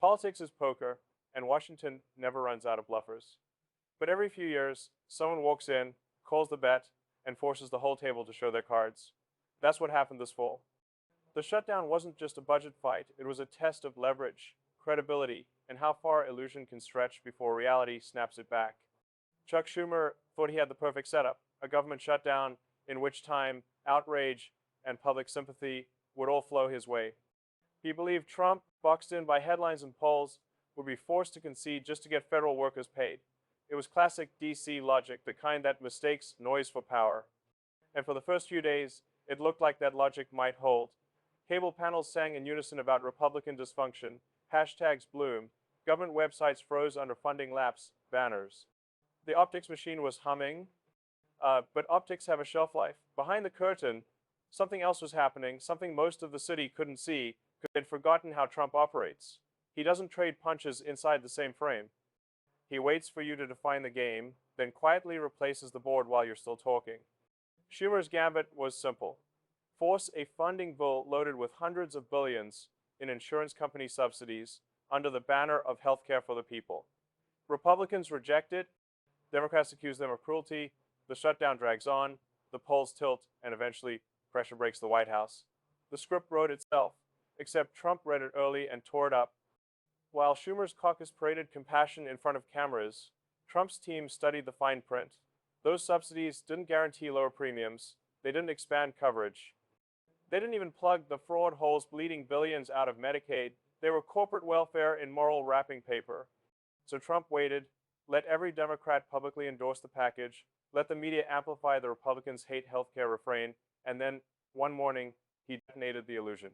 Politics is poker, and Washington never runs out of bluffers. But every few years, someone walks in, calls the bet, and forces the whole table to show their cards. That's what happened this fall. The shutdown wasn't just a budget fight, it was a test of leverage, credibility, and how far illusion can stretch before reality snaps it back. Chuck Schumer thought he had the perfect setup, a government shutdown in which time outrage and public sympathy would all flow his way. He believed Trump, boxed in by headlines and polls, would be forced to concede just to get federal workers paid. It was classic DC logic, the kind that mistakes noise for power. And for the first few days, it looked like that logic might hold. Cable panels sang in unison about Republican dysfunction, hashtags bloomed, government websites froze under funding lapse, banners. The optics machine was humming, but optics have a shelf life. Behind the curtain, something else was happening, something most of the city couldn't see, because they'd forgotten how Trump operates. He doesn't trade punches inside the same frame. He waits for you to define the game, then quietly replaces the board while you're still talking. Schumer's gambit was simple. Force a funding bill loaded with hundreds of billions in insurance company subsidies under the banner of healthcare for the people. Republicans reject it, Democrats accuse them of cruelty, the shutdown drags on, the polls tilt, and eventually pressure breaks the White House. The script wrote itself, except Trump read it early and tore it up. While Schumer's caucus paraded compassion in front of cameras, Trump's team studied the fine print. Those subsidies didn't guarantee lower premiums, they didn't expand coverage. They didn't even plug the fraud holes bleeding billions out of Medicaid. They were corporate welfare in moral wrapping paper. So Trump waited, let every Democrat publicly endorse the package, let the media amplify the Republicans' hate healthcare refrain, and then one morning, he detonated the illusion.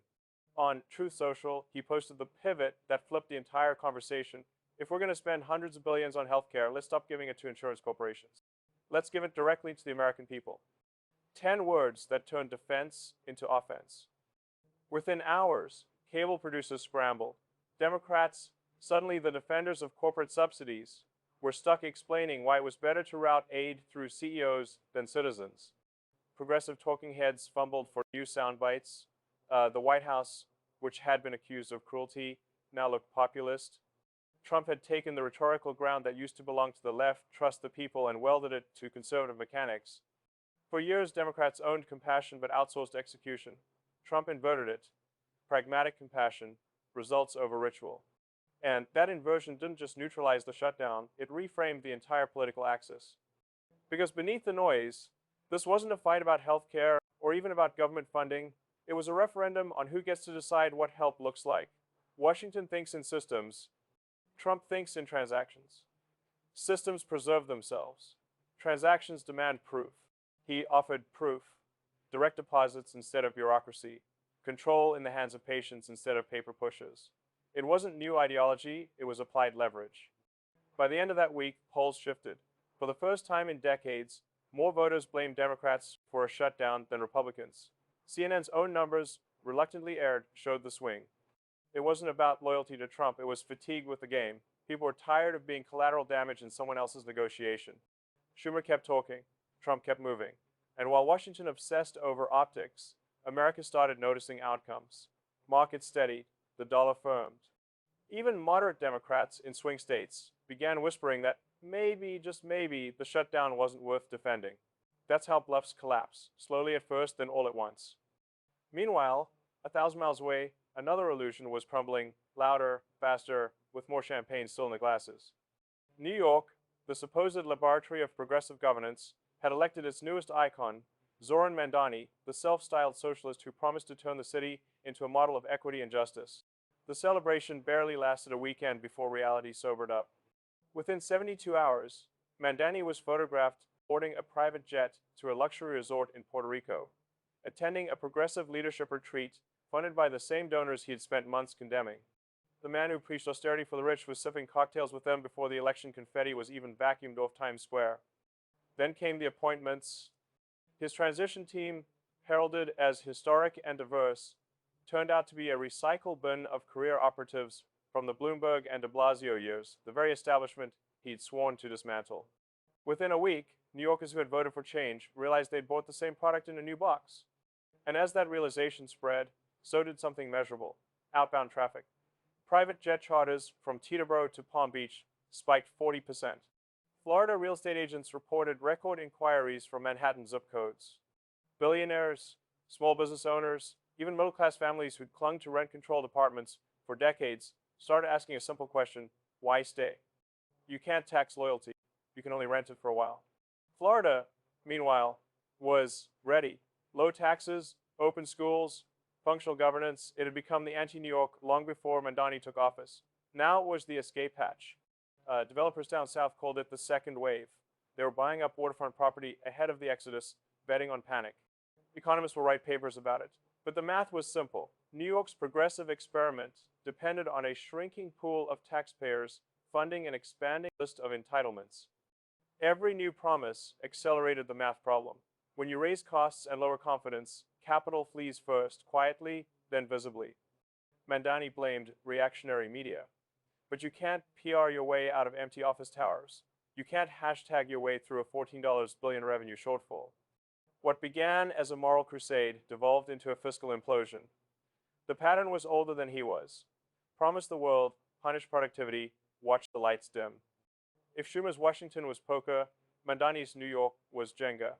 On Truth Social, he posted the pivot that flipped the entire conversation. If we're going to spend hundreds of billions on healthcare, let's stop giving it to insurance corporations. Let's give it directly to the American people. 10 words that turned defense into offense. Within hours, cable producers scrambled. Democrats, suddenly the defenders of corporate subsidies, were stuck explaining why it was better to route aid through CEOs than citizens. Progressive talking heads fumbled for new sound bites. The White House, which had been accused of cruelty, now looked populist. Trump had taken the rhetorical ground that used to belong to the left, trust the people, and welded it to conservative mechanics. For years, Democrats owned compassion but outsourced execution. Trump inverted it. Pragmatic compassion, results over ritual. And that inversion didn't just neutralize the shutdown, it reframed the entire political axis. Because beneath the noise, this wasn't a fight about healthcare or even about government funding. It was a referendum on who gets to decide what help looks like. Washington thinks in systems. Trump thinks in transactions. Systems preserve themselves. Transactions demand proof. He offered proof. Direct deposits instead of bureaucracy. Control in the hands of patients instead of paper pushers. It wasn't new ideology, it was applied leverage. By the end of that week, polls shifted. For the first time in decades, more voters blamed Democrats for a shutdown than Republicans. CNN's own numbers, reluctantly aired, showed the swing. It wasn't about loyalty to Trump, it was fatigue with the game. People were tired of being collateral damage in someone else's negotiation. Schumer kept talking, Trump kept moving. And while Washington obsessed over optics, America started noticing outcomes. Markets steadied, the dollar firmed. Even moderate Democrats in swing states began whispering that maybe, just maybe, the shutdown wasn't worth defending. That's how bluffs collapse, slowly at first, then all at once. Meanwhile, 1,000 miles away, another illusion was crumbling, louder, faster, with more champagne still in the glasses. New York, the supposed laboratory of progressive governance, had elected its newest icon, Zoran Mandani, the self-styled socialist who promised to turn the city into a model of equity and justice. The celebration barely lasted a weekend before reality sobered up. Within 72 hours, Mandani was photographed boarding a private jet to a luxury resort in Puerto Rico, attending a progressive leadership retreat funded by the same donors he had spent months condemning. The man who preached austerity for the rich was sipping cocktails with them before the election confetti was even vacuumed off Times Square. Then came the appointments. His transition team, heralded as historic and diverse, turned out to be a recycle bin of career operatives from the Bloomberg and de Blasio years, the very establishment he'd sworn to dismantle. Within a week, New Yorkers who had voted for change realized they'd bought the same product in a new box. And as that realization spread, so did something measurable: outbound traffic. Private jet charters from Teterboro to Palm Beach spiked 40%. Florida real estate agents reported record inquiries from Manhattan zip codes. Billionaires, small business owners, even middle-class families who'd clung to rent-controlled apartments for decades started asking a simple question: why stay? You can't tax loyalty. You can only rent it for a while. Florida, meanwhile, was ready. Low taxes, open schools, functional governance. It had become the anti-New York long before Mamdani took office. Now it was the escape hatch. Developers down south called it the second wave. They were buying up waterfront property ahead of the exodus, betting on panic. Economists will write papers about it. But the math was simple. New York's progressive experiment depended on a shrinking pool of taxpayers funding an expanding list of entitlements. Every new promise accelerated the math problem. When you raise costs and lower confidence, capital flees first, quietly, then visibly. Mamdani blamed reactionary media. But you can't PR your way out of empty office towers. You can't hashtag your way through a $14 billion revenue shortfall. What began as a moral crusade devolved into a fiscal implosion. The pattern was older than he was. Promise the world, punish productivity, watch the lights dim. If Schumer's Washington was poker, Mamdani's New York was Jenga.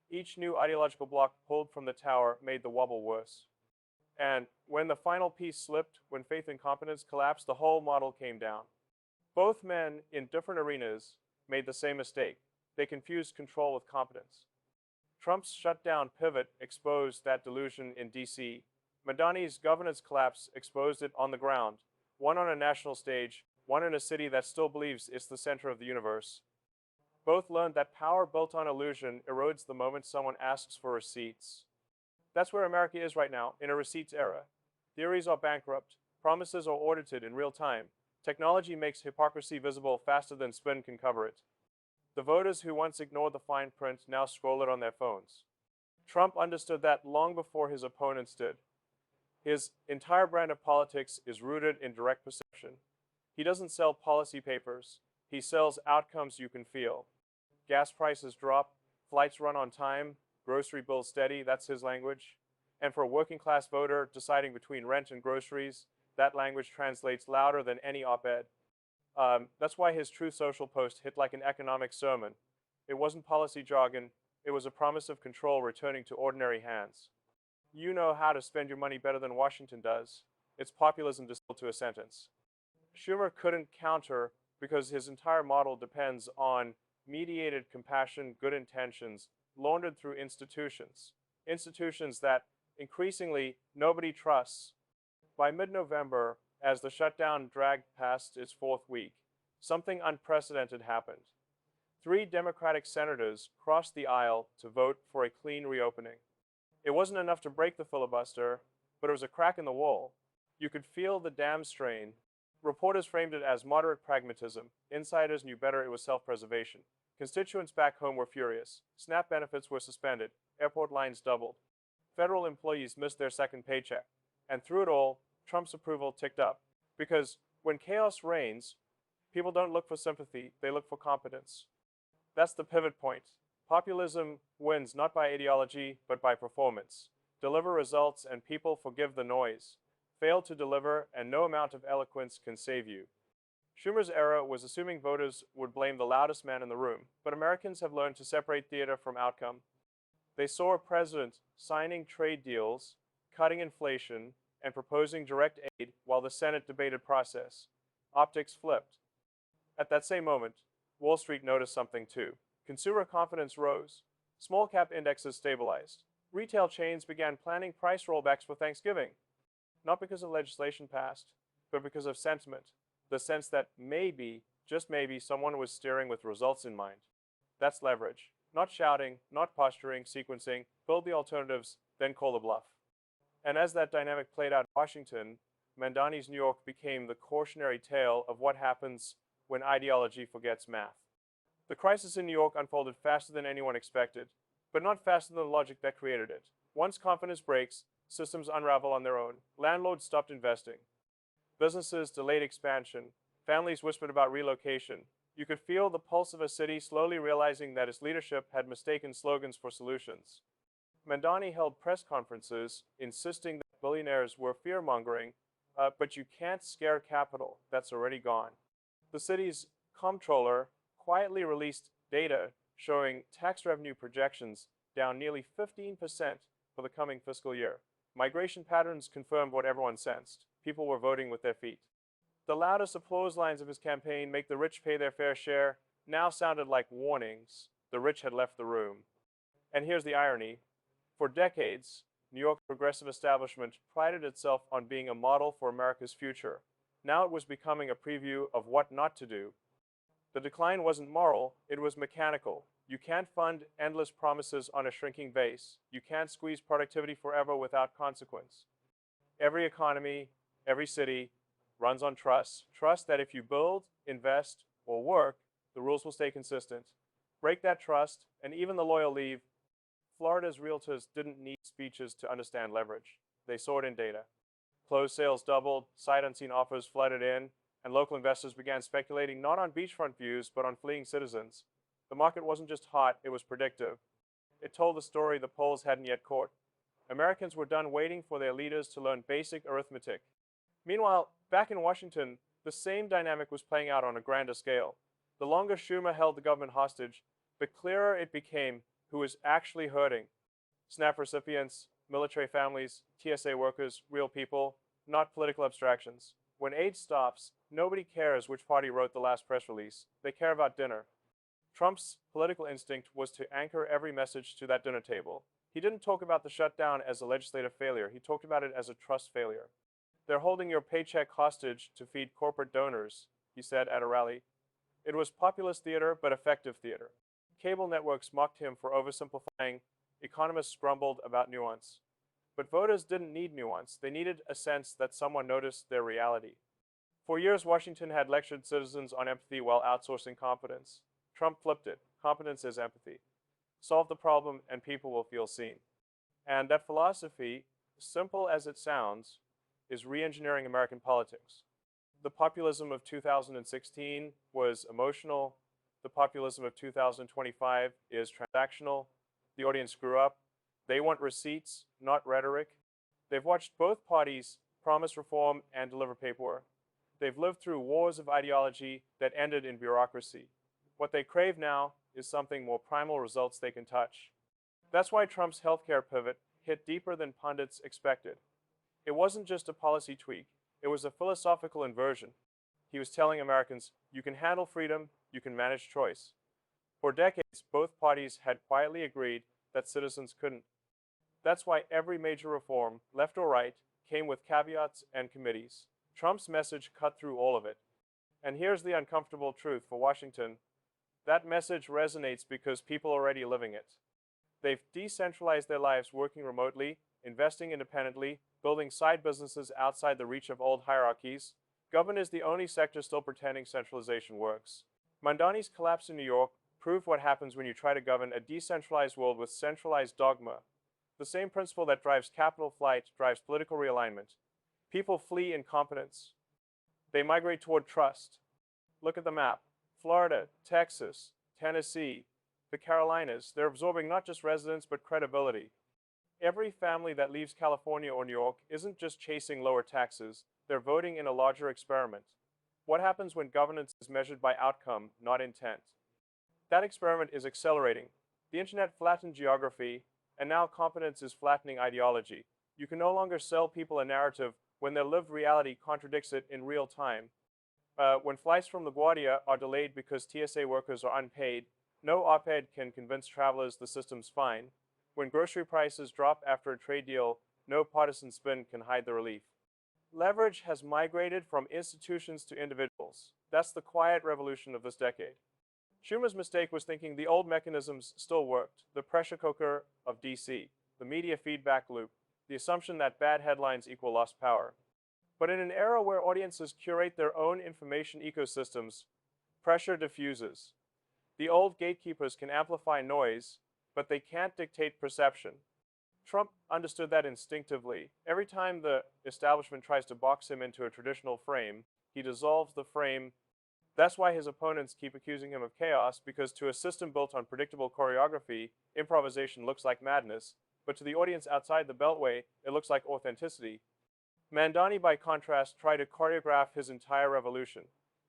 Each new ideological block pulled from the tower made the wobble worse. And when the final piece slipped, when faith and competence collapsed, the whole model came down. Both men in different arenas made the same mistake. They confused control with competence. Trump's shutdown pivot exposed that delusion in DC. Mamdani's governance collapse exposed it on the ground, one on a national stage, one in a city that still believes it's the center of the universe. Both learned that power built on illusion erodes the moment someone asks for receipts. That's where America is right now, in a receipts era. Theories are bankrupt. Promises are audited in real time. Technology makes hypocrisy visible faster than spin can cover it. The voters who once ignored the fine print now scroll it on their phones. Trump understood that long before his opponents did. His entire brand of politics is rooted in direct perception. He doesn't sell policy papers. He sells outcomes you can feel. Gas prices drop, flights run on time, grocery bills steady, that's his language. And for a working class voter deciding between rent and groceries, that language translates louder than any op-ed. That's why his Truth Social post hit like an economic sermon. It wasn't policy jargon, it was a promise of control returning to ordinary hands. You know how to spend your money better than Washington does. It's populism distilled to a sentence. Schumer couldn't counter because his entire model depends on mediated compassion, good intentions, laundered through institutions. Institutions that increasingly nobody trusts. By mid-November, as the shutdown dragged past its fourth week, something unprecedented happened. 3 Democratic senators crossed the aisle to vote for a clean reopening. It wasn't enough to break the filibuster, but it was a crack in the wall. You could feel the dam strain. Reporters framed it as moderate pragmatism. Insiders knew better it was self-preservation. Constituents back home were furious. SNAP benefits were suspended. Airport lines doubled. Federal employees missed their second paycheck. And through it all, Trump's approval ticked up. Because when chaos reigns, people don't look for sympathy, they look for competence. That's the pivot point. Populism wins not by ideology, but by performance. Deliver results and people forgive the noise. Fail to deliver and no amount of eloquence can save you. Schumer's era was assuming voters would blame the loudest man in the room, but Americans have learned to separate theater from outcome. They saw a president signing trade deals, cutting inflation, and proposing direct aid while the Senate debated process. Optics flipped. At that same moment, Wall Street noticed something too. Consumer confidence rose. Small cap indexes stabilized. Retail chains began planning price rollbacks for Thanksgiving. Not because of legislation passed, but because of sentiment. The sense that maybe, just maybe, someone was steering with results in mind. That's leverage. Not shouting, not posturing, sequencing, build the alternatives, then call the bluff. And as that dynamic played out in Washington, Mamdani's New York became the cautionary tale of what happens when ideology forgets math. The crisis in New York unfolded faster than anyone expected, but not faster than the logic that created it. Once confidence breaks, systems unravel on their own. Landlords stopped investing. Businesses delayed expansion. Families whispered about relocation. You could feel the pulse of a city slowly realizing that its leadership had mistaken slogans for solutions. Mamdani held press conferences insisting that billionaires were fear-mongering but you can't scare capital that's already gone. The city's comptroller quietly released data showing tax revenue projections down nearly 15% for the coming fiscal year. Migration patterns confirmed what everyone sensed. People were voting with their feet. The loudest applause lines of his campaign, "Make the rich pay their fair share," now sounded like warnings. The rich had left the room. And here's the irony. For decades, New York's progressive establishment prided itself on being a model for America's future. Now it was becoming a preview of what not to do. The decline wasn't moral, it was mechanical. You can't fund endless promises on a shrinking base. You can't squeeze productivity forever without consequence. Every economy, every city runs on trust. Trust that if you build, invest, or work, the rules will stay consistent. Break that trust, and even the loyal leave. Florida's realtors didn't need speeches to understand leverage. They saw it in data. Closed sales doubled, sight unseen offers flooded in, and local investors began speculating not on beachfront views, but on fleeing citizens. The market wasn't just hot, it was predictive. It told the story the polls hadn't yet caught. Americans were done waiting for their leaders to learn basic arithmetic. Meanwhile, back in Washington, the same dynamic was playing out on a grander scale. The longer Schumer held the government hostage, the clearer it became who was actually hurting. SNAP recipients, military families, TSA workers, real people, not political abstractions. When aid stops, nobody cares which party wrote the last press release. They care about dinner. Trump's political instinct was to anchor every message to that dinner table. He didn't talk about the shutdown as a legislative failure. He talked about it as a trust failure. "They're holding your paycheck hostage to feed corporate donors," he said at a rally. It was populist theater, but effective theater. Cable networks mocked him for oversimplifying. Economists grumbled about nuance. But voters didn't need nuance. They needed a sense that someone noticed their reality. For years, Washington had lectured citizens on empathy while outsourcing competence. Trump flipped it. Competence is empathy. Solve the problem and people will feel seen. And that philosophy, simple as it sounds, is re-engineering American politics. The populism of 2016 was emotional. The populism of 2025 is transactional. The audience grew up. They want receipts, not rhetoric. They've watched both parties promise reform and deliver paperwork. They've lived through wars of ideology that ended in bureaucracy. What they crave now is something more primal, results they can touch. That's why Trump's healthcare pivot hit deeper than pundits expected. It wasn't just a policy tweak. It was a philosophical inversion. He was telling Americans, you can handle freedom, you can manage choice. For decades, both parties had quietly agreed that citizens couldn't. That's why every major reform, left or right, came with caveats and committees. Trump's message cut through all of it. And here's the uncomfortable truth for Washington. That message resonates because people are already living it. They've decentralized their lives working remotely, investing independently, building side businesses outside the reach of old hierarchies. Government is the only sector still pretending centralization works. Mamdani's collapse in New York proved what happens when you try to govern a decentralized world with centralized dogma. The same principle that drives capital flight drives political realignment. People flee incompetence. They migrate toward trust. Look at the map. Florida, Texas, Tennessee, the Carolinas, they're absorbing not just residents, but credibility. Every family that leaves California or New York isn't just chasing lower taxes, they're voting in a larger experiment. What happens when governance is measured by outcome, not intent? That experiment is accelerating. The internet flattened geography, and now competence is flattening ideology. You can no longer sell people a narrative when their lived reality contradicts it in real time. When flights from LaGuardia are delayed because TSA workers are unpaid, no op-ed can convince travelers the system's fine. When grocery prices drop after a trade deal, no partisan spin can hide the relief. Leverage has migrated from institutions to individuals. That's the quiet revolution of this decade. Schumer's mistake was thinking the old mechanisms still worked. The pressure cooker of DC, the media feedback loop, the assumption that bad headlines equal lost power. But in an era where audiences curate their own information ecosystems, pressure diffuses. The old gatekeepers can amplify noise, but they can't dictate perception. Trump understood that instinctively. Every time the establishment tries to box him into a traditional frame, he dissolves the frame. That's why his opponents keep accusing him of chaos, because to a system built on predictable choreography, improvisation looks like madness, but to the audience outside the Beltway, it looks like authenticity. Mandani, by contrast, tried to choreograph his entire revolution.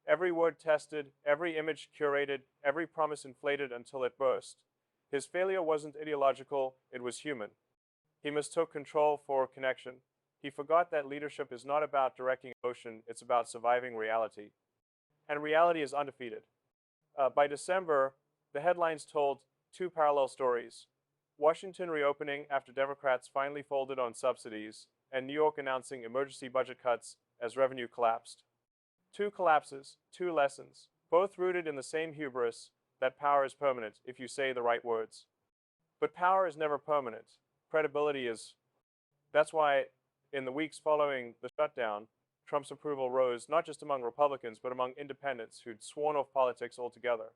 Every word tested, every image curated, every promise inflated until it burst. His failure wasn't ideological, it was human. He mistook control for connection. He forgot that leadership is not about directing emotion, it's about surviving reality. And reality is undefeated. By December, the headlines told two parallel stories. Washington reopening after Democrats finally folded on subsidies, and New York announcing emergency budget cuts as revenue collapsed. Two collapses, two lessons, both rooted in the same hubris that power is permanent if you say the right words. But power is never permanent. Credibility is. That's why in the weeks following the shutdown, Trump's approval rose not just among Republicans, but among independents who'd sworn off politics altogether.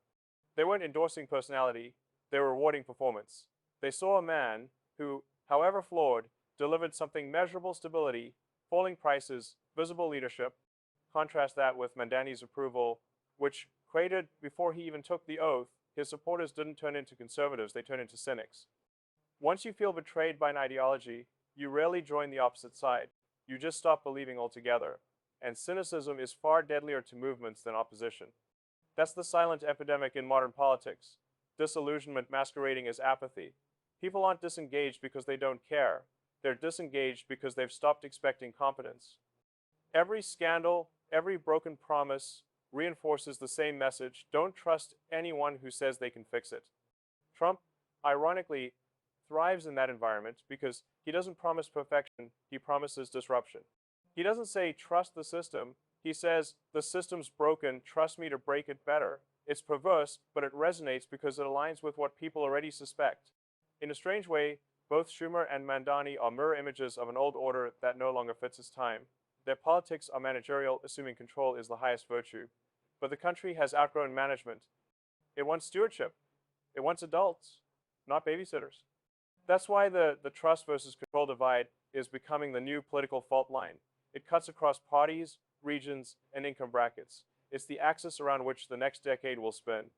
They weren't endorsing personality, they were rewarding performance. They saw a man who, however flawed, delivered something measurable: stability, falling prices, visible leadership. Contrast that with Mandani's approval, which created before he even took the oath. His supporters didn't turn into conservatives, they turned into cynics. Once you feel betrayed by an ideology, you rarely join the opposite side. You just stop believing altogether. And cynicism is far deadlier to movements than opposition. That's the silent epidemic in modern politics. Disillusionment masquerading as apathy. People aren't disengaged because they don't care. They're disengaged because they've stopped expecting competence. Every scandal, every broken promise reinforces the same message: don't trust anyone who says they can fix it. Trump, ironically, thrives in that environment because he doesn't promise perfection, he promises disruption. He doesn't say trust the system, he says the system's broken, trust me to break it better. It's perverse, but it resonates because it aligns with what people already suspect. In a strange way, both Schumer and Mandani are mirror images of an old order that no longer fits its time. Their politics are managerial, assuming control is the highest virtue. But the country has outgrown management. It wants stewardship. It wants adults, not babysitters. That's why the trust versus control divide is becoming the new political fault line. It cuts across parties, regions, and income brackets. It's the axis around which the next decade will spin.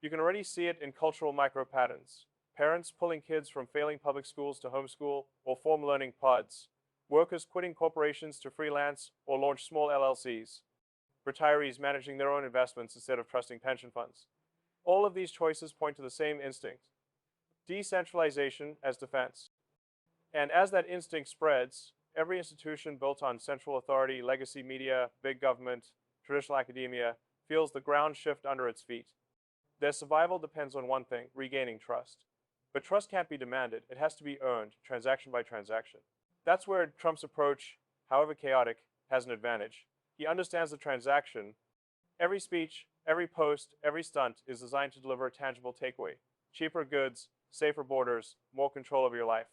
You can already see it in cultural micro-patterns. Parents pulling kids from failing public schools to homeschool or form learning pods. Workers quitting corporations to freelance or launch small LLCs. Retirees managing their own investments instead of trusting pension funds. All of these choices point to the same instinct: decentralization as defense. And as that instinct spreads, every institution built on central authority, legacy media, big government, traditional academia, feels the ground shift under its feet. Their survival depends on one thing: regaining trust. But trust can't be demanded, it has to be earned, transaction by transaction. That's where Trump's approach, however chaotic, has an advantage. He understands the transaction. Every speech, every post, every stunt is designed to deliver a tangible takeaway: cheaper goods, safer borders, more control of your life.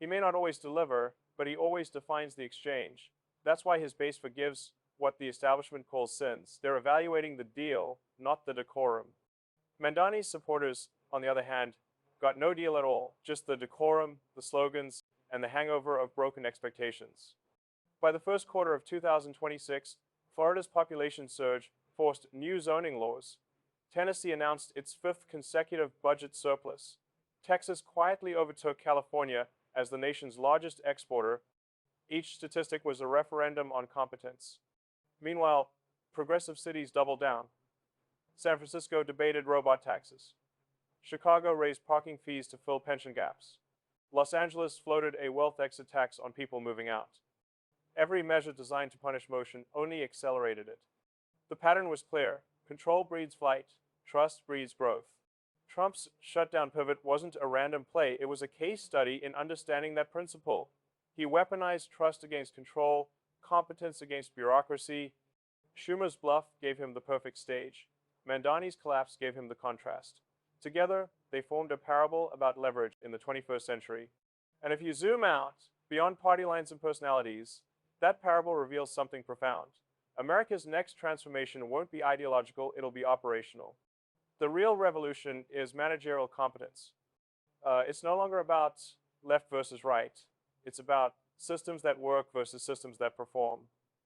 He may not always deliver, but he always defines the exchange. That's why his base forgives what the establishment calls sins. They're evaluating the deal, not the decorum. Mandani's supporters, on the other hand, got no deal at all, just the decorum, the slogans, and the hangover of broken expectations. By the first quarter of 2026, Florida's population surge forced new zoning laws. Tennessee announced its fifth consecutive budget surplus. Texas quietly overtook California as the nation's largest exporter. Each statistic was a referendum on competence. Meanwhile, progressive cities doubled down. San Francisco debated robot taxes. Chicago raised parking fees to fill pension gaps. Los Angeles floated a wealth exit tax on people moving out. Every measure designed to punish motion only accelerated it. The pattern was clear: control breeds flight, trust breeds growth. Trump's shutdown pivot wasn't a random play, it was a case study in understanding that principle. He weaponized trust against control, competence against bureaucracy. Schumer's bluff gave him the perfect stage. Mandani's collapse gave him the contrast. Together, they formed a parable about leverage in the 21st century. And if you zoom out, beyond party lines and personalities, that parable reveals something profound. America's next transformation won't be ideological, it'll be operational. The real revolution is managerial competence. It's no longer about left versus right. It's about systems that work versus systems that perform.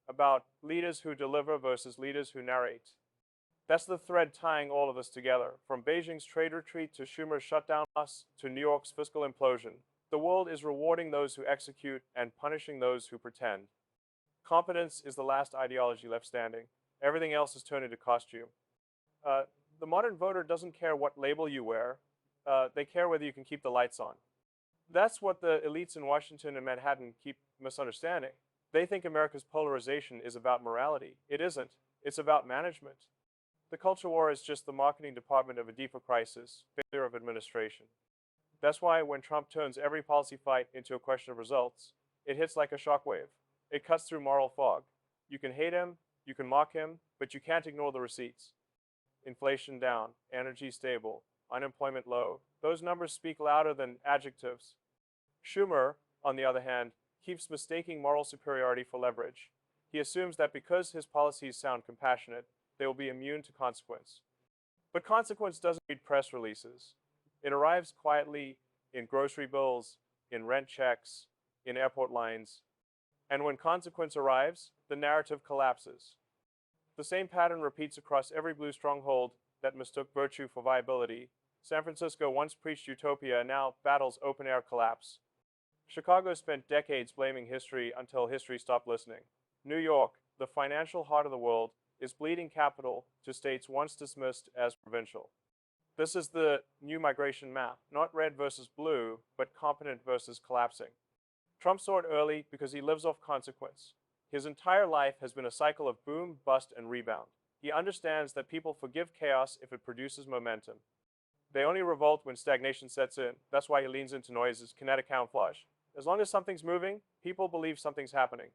About leaders who deliver versus leaders who narrate. That's the thread tying all of this together, from Beijing's trade retreat to Schumer's shutdown loss to New York's fiscal implosion. The world is rewarding those who execute and punishing those who pretend. Competence is the last ideology left standing. Everything else is turned into costume. The modern voter doesn't care what label you wear. They care whether you can keep the lights on. That's what the elites in Washington and Manhattan keep misunderstanding. They think America's polarization is about morality. It isn't. It's about management. The culture war is just the marketing department of a deeper crisis, failure of administration. That's why when Trump turns every policy fight into a question of results, it hits like a shockwave. It cuts through moral fog. You can hate him, you can mock him, but you can't ignore the receipts. Inflation down, energy stable, unemployment low. Those numbers speak louder than adjectives. Schumer, on the other hand, keeps mistaking moral superiority for leverage. He assumes that because his policies sound compassionate, they will be immune to consequence. But consequence doesn't read press releases. It arrives quietly in grocery bills, in rent checks, in airport lines. And when consequence arrives, the narrative collapses. The same pattern repeats across every blue stronghold that mistook virtue for viability. San Francisco once preached utopia and now battles open-air collapse. Chicago spent decades blaming history until history stopped listening. New York, the financial heart of the world, is bleeding capital to states once dismissed as provincial. This is the new migration map, not red versus blue, but competent versus collapsing. Trump saw it early because he lives off consequence. His entire life has been a cycle of boom, bust, and rebound. He understands that people forgive chaos if it produces momentum. They only revolt when stagnation sets in. That's why he leans into noise as kinetic camouflage. As long as something's moving, people believe something's happening.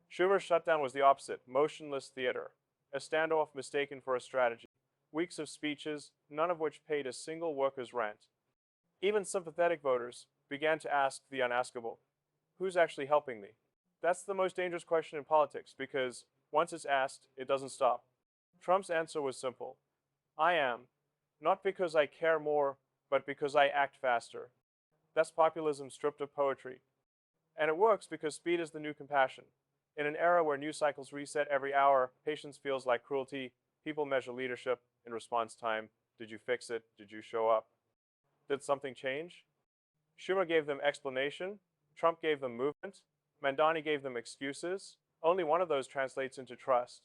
Schumer's shutdown was the opposite, motionless theater, a standoff mistaken for a strategy. Weeks of speeches, none of which paid a single worker's rent. Even sympathetic voters began to ask the unaskable, who's actually helping me? That's the most dangerous question in politics because once it's asked, it doesn't stop. Trump's answer was simple. I am, not because I care more, but because I act faster. That's populism stripped of poetry. And it works because speed is the new compassion. In an era where news cycles reset every hour, patience feels like cruelty. People measure leadership in response time. Did you fix it? Did you show up? Did something change? Schumer gave them explanation. Trump gave them movement. Mandani gave them excuses. Only one of those translates into trust.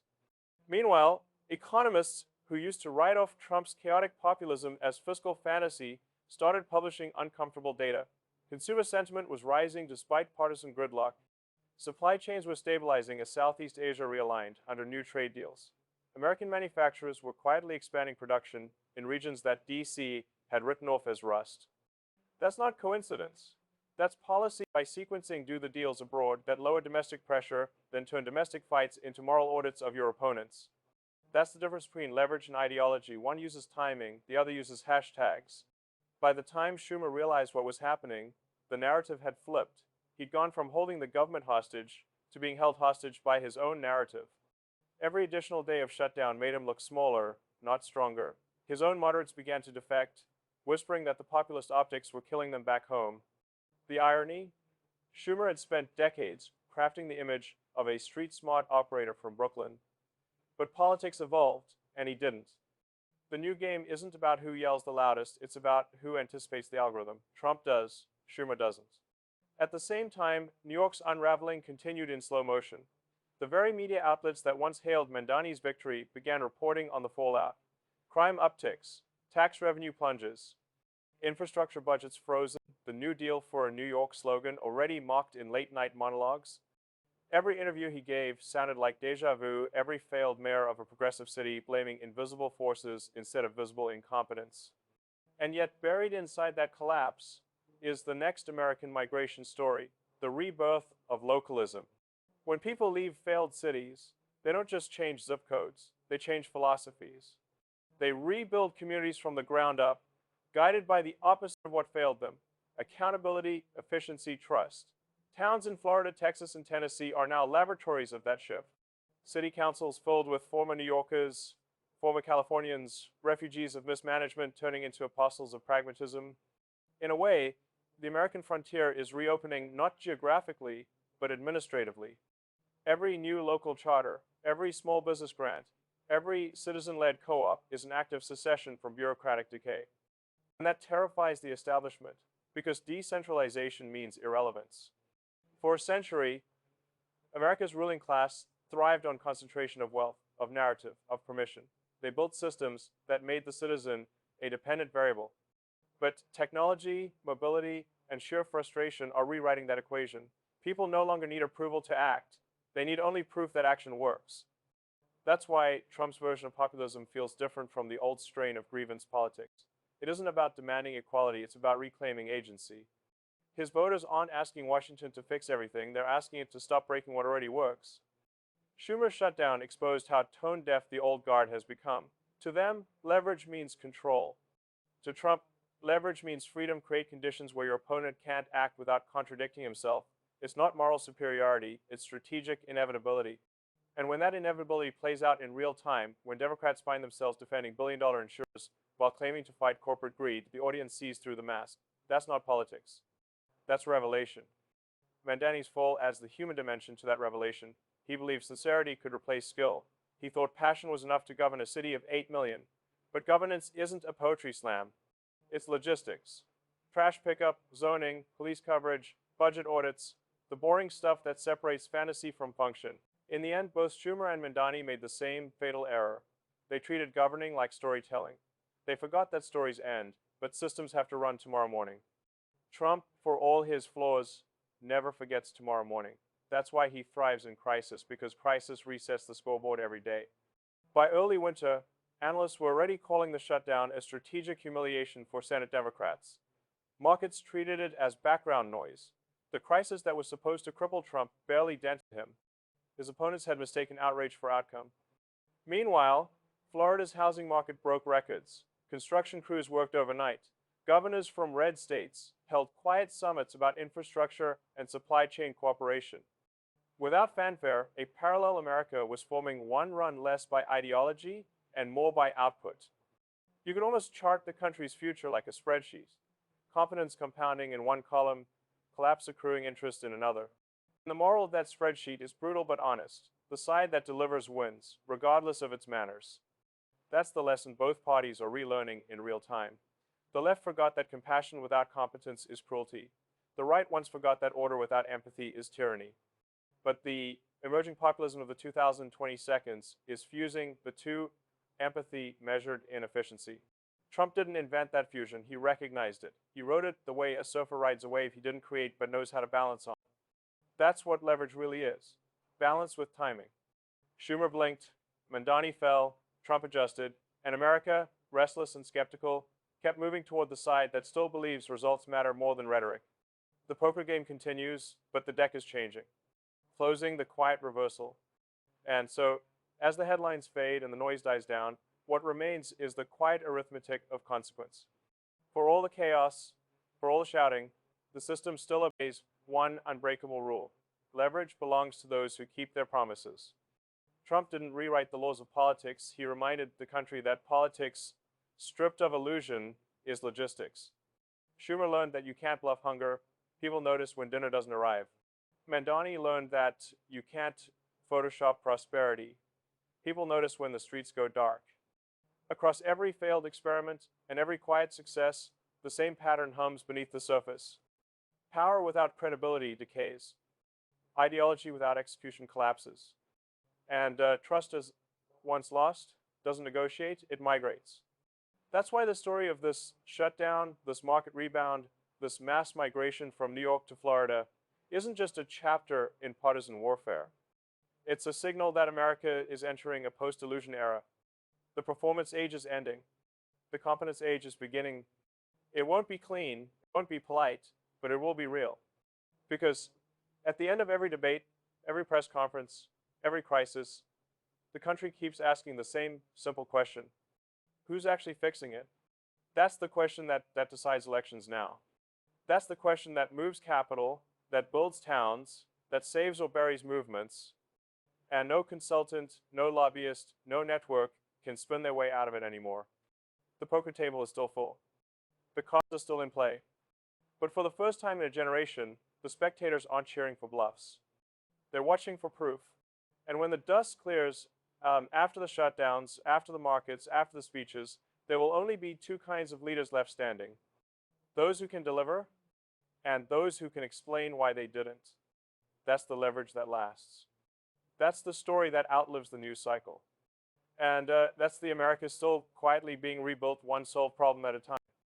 Meanwhile, economists who used to write off Trump's chaotic populism as fiscal fantasy started publishing uncomfortable data. Consumer sentiment was rising despite partisan gridlock. Supply chains were stabilizing as Southeast Asia realigned under new trade deals. American manufacturers were quietly expanding production in regions that DC had written off as rust. That's not coincidence. That's policy by sequencing do the deals abroad that lower domestic pressure, then turn domestic fights into moral audits of your opponents. That's the difference between leverage and ideology. One uses timing, the other uses hashtags. By the time Schumer realized what was happening, the narrative had flipped. He'd gone from holding the government hostage to being held hostage by his own narrative. Every additional day of shutdown made him look smaller, not stronger. His own moderates began to defect, whispering that the populist optics were killing them back home. The irony? Schumer had spent decades crafting the image of a street-smart operator from Brooklyn. But politics evolved, and he didn't. The new game isn't about who yells the loudest, it's about who anticipates the algorithm. Trump does, Schumer doesn't. At the same time, New York's unraveling continued in slow motion. The very media outlets that once hailed Mandani's victory began reporting on the fallout. Crime upticks, tax revenue plunges, infrastructure budgets frozen, the New Deal for a New York slogan already mocked in late-night monologues. Every interview he gave sounded like déjà vu, every failed mayor of a progressive city blaming invisible forces instead of visible incompetence. And yet buried inside that collapse is the next American migration story, the rebirth of localism. When people leave failed cities, they don't just change zip codes, they change philosophies. They rebuild communities from the ground up, guided by the opposite of what failed them: accountability, efficiency, trust. Towns in Florida, Texas, and Tennessee are now laboratories of that shift. City councils filled with former New Yorkers, former Californians, refugees of mismanagement turning into apostles of pragmatism. In a way, the American frontier is reopening not geographically, but administratively. Every new local charter, every small business grant, every citizen-led co-op is an act of secession from bureaucratic decay. And that terrifies the establishment, because decentralization means irrelevance. For a century, America's ruling class thrived on concentration of wealth, of narrative, of permission. They built systems that made the citizen a dependent variable. But technology, mobility, and sheer frustration are rewriting that equation. People no longer need approval to act. They need only proof that action works. That's why Trump's version of populism feels different from the old strain of grievance politics. It isn't about demanding equality, it's about reclaiming agency. His voters aren't asking Washington to fix everything, they're asking it to stop breaking what already works. Schumer's shutdown exposed how tone-deaf the old guard has become. To them, leverage means control. To Trump, leverage means freedom, create conditions where your opponent can't act without contradicting himself. It's not moral superiority, it's strategic inevitability. And when that inevitability plays out in real time, when Democrats find themselves defending billion-dollar insurers while claiming to fight corporate greed, the audience sees through the mask. That's not politics. That's revelation. Mandani's fall adds the human dimension to that revelation. He believed sincerity could replace skill. He thought passion was enough to govern a city of 8 million. But governance isn't a poetry slam. It's logistics. Trash pickup, zoning, police coverage, budget audits, the boring stuff that separates fantasy from function. In the end, both Schumer and Mandani made the same fatal error. They treated governing like storytelling. They forgot that stories end, but systems have to run tomorrow morning. Trump, for all his flaws, never forgets tomorrow morning. That's why he thrives in crisis, because crisis resets the scoreboard every day. By early winter, analysts were already calling the shutdown a strategic humiliation for Senate Democrats. Markets treated it as background noise. The crisis that was supposed to cripple Trump barely dented him. His opponents had mistaken outrage for outcome. Meanwhile, Florida's housing market broke records. Construction crews worked overnight. Governors from red states held quiet summits about infrastructure and supply chain cooperation. Without fanfare, a parallel America was forming, one run less by ideology and more by output. You could almost chart the country's future like a spreadsheet. Confidence compounding in one column, collapse accruing interest in another. And the moral of that spreadsheet is brutal but honest. The side that delivers wins, regardless of its manners. That's the lesson both parties are relearning in real time. The left forgot that compassion without competence is cruelty. The right once forgot that order without empathy is tyranny. But the emerging populism of the 2020 seconds is fusing the two, empathy measured in efficiency. Trump didn't invent that fusion, he recognized it. He wrote it the way a surfer rides a wave he didn't create but knows how to balance on. That's what leverage really is. Balance with timing. Schumer blinked, Mandani fell, Trump adjusted, and America, restless and skeptical, kept moving toward the side that still believes results matter more than rhetoric. The poker game continues, but the deck is changing. Closing the quiet reversal. And so, as the headlines fade and the noise dies down, what remains is the quiet arithmetic of consequence. For all the chaos, for all the shouting, the system still obeys one unbreakable rule. Leverage belongs to those who keep their promises. Trump didn't rewrite the laws of politics. He reminded the country that politics, stripped of illusion, is logistics. Schumer learned that you can't bluff hunger. People notice when dinner doesn't arrive. Mandani learned that you can't Photoshop prosperity. People notice when the streets go dark. Across every failed experiment and every quiet success, the same pattern hums beneath the surface. Power without credibility decays. Ideology without execution collapses. And trust is once lost, doesn't negotiate, it migrates. That's why the story of this shutdown, this market rebound, this mass migration from New York to Florida isn't just a chapter in partisan warfare. It's a signal that America is entering a post-illusion era. The performance age is ending. The competence age is beginning. It won't be clean, it won't be polite, but it will be real. Because at the end of every debate, every press conference, every crisis, the country keeps asking the same simple question. Who's actually fixing it? That's the question that decides elections now. That's the question that moves capital, that builds towns, that saves or buries movements, and no consultant, no lobbyist, no network can spin their way out of it anymore. The poker table is still full. The cards are still in play. But for the first time in a generation, the spectators aren't cheering for bluffs. They're watching for proof. And when the dust clears after the shutdowns, after the markets, after the speeches, there will only be two kinds of leaders left standing. Those who can deliver and those who can explain why they didn't. That's the leverage that lasts. That's the story that outlives the news cycle. And that's the America still quietly being rebuilt one solved problem at a time.